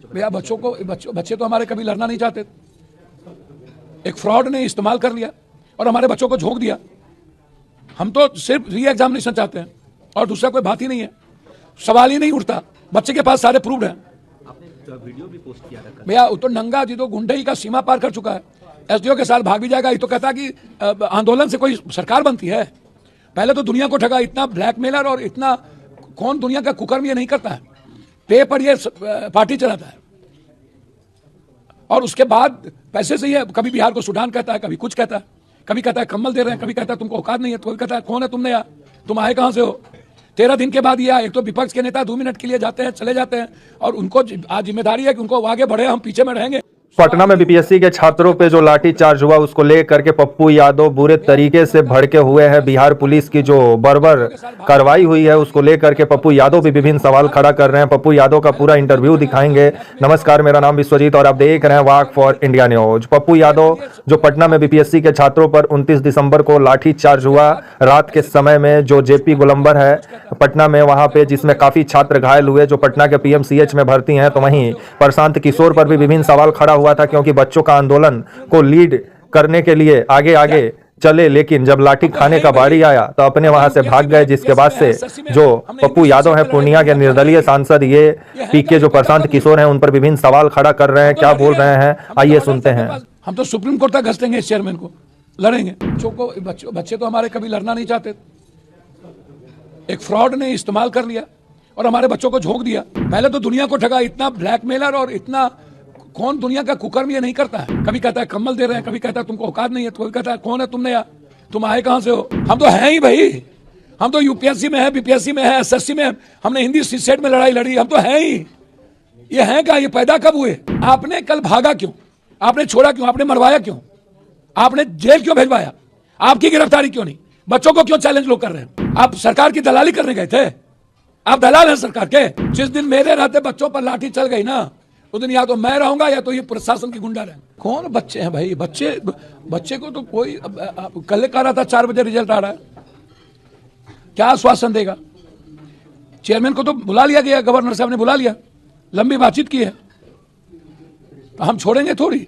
भैया बच्चे तो हमारे कभी लड़ना नहीं चाहते। एक फ्रॉड ने इस्तेमाल कर लिया और हमारे बच्चों को झोंक दिया। हम तो सिर्फ री एग्जामिनेशन चाहते हैं और दूसरा कोई बात ही नहीं है, सवाल ही नहीं उठता। बच्चे के पास सारे प्रूव्ड हैं। आपने वीडियो भी पोस्ट किया था भैया तो नंगा जी तो गुंडई का सीमा पार कर चुका है। एसडीओ के साथ भाग भी जाएगा। ये तो कहता कि आंदोलन से कोई सरकार बनती है। पहले तो दुनिया को ठगा। इतना ब्लैकमेलर और इतना कौन दुनिया का कुकर्म ये नहीं करता है। पे पर ये पार्टी चलाता है और उसके बाद पैसे से ये कभी बिहार को सुडान कहता है, कभी कुछ कहता है, कभी कहता है कम्बल दे रहे हैं, कभी कहता है तुमको औकात नहीं है, कोई कहता है कौन है तुमने, तुम आए कहां से हो। 13 दिन के बाद ये एक तो विपक्ष के नेता 2 मिनट के लिए जाते हैं, चले जाते हैं और उनको आज जिम्मेदारी है कि उनको आगे बढ़े, हम पीछे में रहेंगे। पटना में बीपीएससी के छात्रों पे जो लाठीचार्ज हुआ उसको लेकर के पप्पू यादव बुरे तरीके से भड़के हुए हैं। बिहार पुलिस की जो बर्बर कार्रवाई हुई है उसको लेकर के पप्पू यादव भी विभिन्न सवाल खड़ा कर रहे हैं। पप्पू यादव का पूरा इंटरव्यू दिखाएंगे। नमस्कार, मेरा नाम विश्वजीत और आप देख रहे हैं walk for India news. Pappu Yadav जो पटना में बीपीएससी के छात्रों पर 29 दिसंबर को लाठीचार्ज हुआ रात के समय में, जो जेपी गोलंबर है पटना में, वहां पे जिसमें काफी छात्र घायल हुए जो पटना के पीएमसीएच में भर्ती हैं, तो वहीं प्रशांत किशोर पर भी विभिन्न सवाल खड़ा हुआ था क्योंकि बच्चों का आंदोलन को लीड करने के लिए आगे आगे चले, लेकिन जब लाठी खाने का बारी आया तो अपने वहां से भाग गए। जिसके बाद से जो पप्पू यादव है पूर्णिया के निर्दलीय सांसद, ये पीके जो प्रशांत किशोर हैं उन पर विभिन्न सवाल खड़ा कर रहे हैं। क्या बोल रहे हैं आइए सुनते हैं। हम तो सुप्रीम कोर्ट तक घसटेंगे इस चेयरमैन को, लड़ेंगे। बच्चे तो हमारे कभी लड़ना नहीं चाहते। एक फ्रॉड ने इस्तेमाल कर लिया और हमारे बच्चों को झोंक दिया। पहले तो दुनिया को ठगा। इतना ब्लैकमेलर और इतना कौन दुनिया का कुकर्म ये नहीं करता है। कभी कहता है कम्बल दे रहे हैं, कभी कहता है तुमको औकात नहीं है, कोई कहता है कौन है तुमने, तुम आए कहां से हो। हम तो हैं ही भाई। हम तो यूपीएससी में है, बीपीएससी में है, एसएससी में है, हमने हिंदी सीसेट में लड़ाई लड़ी। हम तो हैं ही। ये हैं क्या? ये पैदा कब हुए? आपने कल भागा क्यों? आपने छोड़ा क्यों? आपने मरवाया क्यों? आपने जेल क्यों भेजवाया? आपकी गिरफ्तारी क्यों नहीं? बच्चों को क्यों चैलेंज लोग कर रहे हैं? आप सरकार की दलाली करने गए थे? आप दलाल हैं सरकार के। जिस दिन मेरे रहते बच्चों पर लाठी चल गई ना, उस दिन या तो मैं रहूंगा या तो ये प्रशासन की गुंडा रहेंगे। कौन बच्चे हैं भाई? बच्चे को तो कोई कल कह रहा था 4 बजे रिजल्ट आ रहा है, क्या आश्वासन देगा? चेयरमैन को तो बुला लिया गया, गवर्नर साहब ने बुला लिया, लंबी बातचीत की है। हम छोड़ेंगे थोड़ी।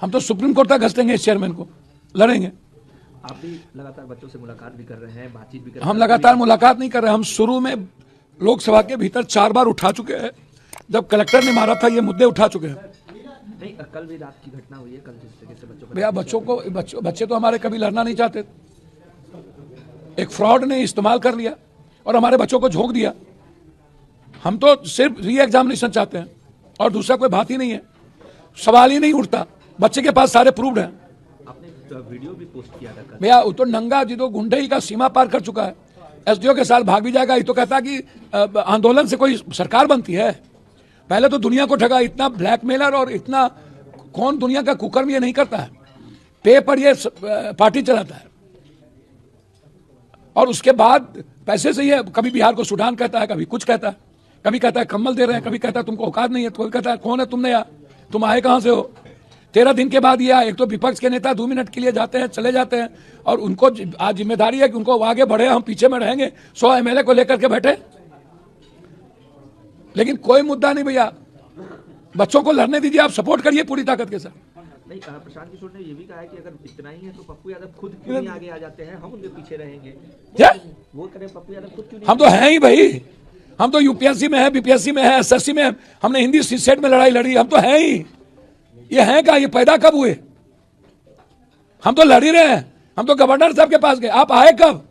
हम तो सुप्रीम कोर्ट तक घसटेंगे इस चेयरमैन को, लड़ेंगे। आप भी लगातार बच्चों से मुलाकात भी कर रहे हैं, बातचीत भी कर रहे हैं। हम लगातार मुलाकात नहीं कर रहे। हम शुरू में लोकसभा के भीतर 4 बार उठा चुके हैं। जब कलेक्टर ने मारा था ये मुद्दे उठा चुके हैं। नहीं, कल भी रात की घटना हुई है। कल जिस तरीके से भैया बच्चे तो हमारे कभी लड़ना नहीं चाहते। एक फ्रॉड ने इस्तेमाल कर लिया और हमारे बच्चों को झोंक दिया। हम तो सिर्फ री एग्जामिनेशन चाहते हैं और दूसरा कोई बात ही नहीं है, सवाल ही नहीं उठता। बच्चे के पास सारे प्रूव्ड हैं। आपने वीडियो भी पोस्ट किया था भैया तो नंगा जी तो गुंडई का सीमा पार कर चुका है। एसडीओ के साथ भाग भी जाएगा। ये तो कहता कि आंदोलन से कोई सरकार बनती है। पहले तो दुनिया को ठगा। इतना ब्लैकमेलर और इतना कौन दुनिया का कुकर्म ये नहीं करता है। पे पर ये पार्टी चलाता है और उसके बाद पैसे से ये कभी बिहार को सुडान कहता है, कभी कुछ कहता है, कभी कहता है कम्बल दे रहे हैं, कभी कहता है तुमको औकात नहीं है, कोई कहता है कौन है तुमने, तुम आए कहां से हो। 13 दिन के बाद ये एक तो विपक्ष के नेता 2 मिनट के लिए जाते हैं, चले जाते हैं और उनको आज जिम्मेदारी है कि उनको आगे बढ़े, हम पीछे में रहेंगे। 100 एमएलए को लेकर के बैठे, लेकिन कोई मुद्दा नहीं भैया। बच्चों को लड़ने दीजिए, आप सपोर्ट करिए पूरी ताकत के साथ। नहीं, प्रशांत किशोर ने ये भी कहा है कि अगर इतना ही है तो पप्पू यादव खुद क्यों नहीं आगे आ जाते हैं, हम उनके पीछे रहेंगे। क्या वो करें? पप्पू यादव खुद क्यों नहीं? हम तो हैं ही भाई। हम तो यूपीएससी में है, बीपीएससी में है, एसएससी में है, हमने हिंदी सीसेट में लड़ाई लड़ी। हम तो हैं ही। ये हैं क्या? ये पैदा कब हुए? हम तो लड़ ही रहे हैं। हम तो गवर्नर साहब के पास गए, आप आए कब?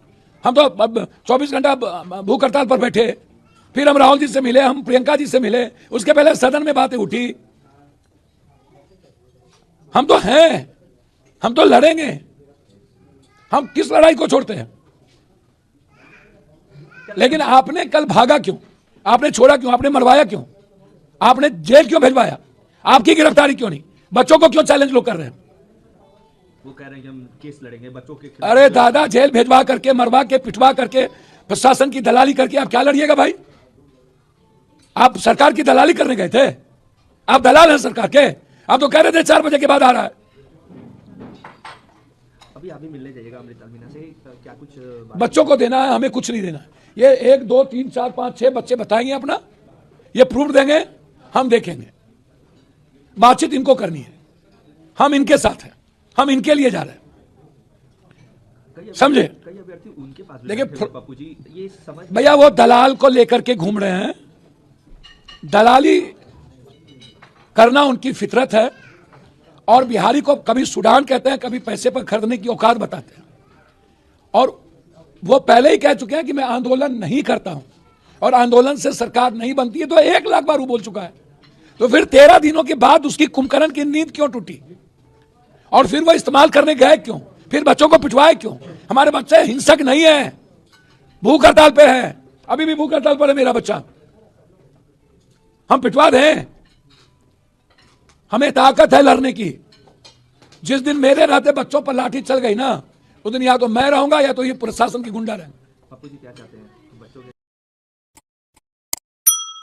हम तो 24 घंटा भूख हड़ताल पर बैठे। फिर हम राहुल जी से मिले, हम प्रियंका जी से मिले, उसके पहले सदन में बातें उठी। हम तो हैं, हम तो लड़ेंगे। हम किस लड़ाई को छोड़ते हैं? लेकिन आपने कल भागा क्यों? आपने छोड़ा क्यों? आपने मरवाया क्यों? आपने जेल क्यों भेजवाया? आपकी गिरफ्तारी क्यों नहीं? बच्चों को क्यों चैलेंज लोग कर रहे हैं? वो कह रहे हैं कि हम केस लड़ेंगे बच्चों के खिलाफ। अरे दादा, जेल भेजवा करके, मरवा के, पिटवा करके, प्रशासन की दलाली करके आप क्या लड़िएगा भाई? आप सरकार की दलाली करने गए थे? आप दलाल हैं सरकार के। आप तो कह रहे थे 4 बजे के बाद आ रहा है। अभी आप भी मिलने जाइएगा अमृता मीना से, क्या कुछ बच्चों को देना है, हमें कुछ नहीं देना है। ये 1 2 3 4 5 6 बच्चे बताएंगे अपना, ये प्रूफ देंगे। हम देखेंगे, बातचीत इनको करनी है, हम इनके साथ हैं, हम इनके लिए जा रहे हैं, समझे? कई अभ्यर्थी उनके पास भी देखिए, बैठे हुए पप्पू जी, ये समझ भैया वो दलाल को लेकर के घूम रहे हैं, दलाली करना उनकी फितरत है, और बिहारी को कभी सूडान कहते हैं, कभी पैसे पर खरीदने की औकात बताते हैं। और वो पहले ही कह चुके हैं कि मैं आंदोलन नहीं करता हूं और आंदोलन से सरकार नहीं बनती है, तो 1 लाख बार वो बोल चुका है। तो फिर 13 दिनों के बाद उसकी कुंभकर्ण की नींद क्यों टूटी, और फिर वो इस्तेमाल करने गए क्यों, फिर बच्चों को पिटवाए क्यों? हमारे बच्चे हिंसक नहीं है, भूख हड़ताल पे है, अभी भी भूख हड़ताल पर है मेरा बच्चा, हम पिटवा दें? हमें ताकत है लड़ने की। जिस दिन मेरे रहते बच्चों पर लाठी चल गई ना, उस दिन या तो मैं रहूंगा या तो ये प्रशासन की गुंडा रहेंगे। पप्पू जी क्या चाहते हैं?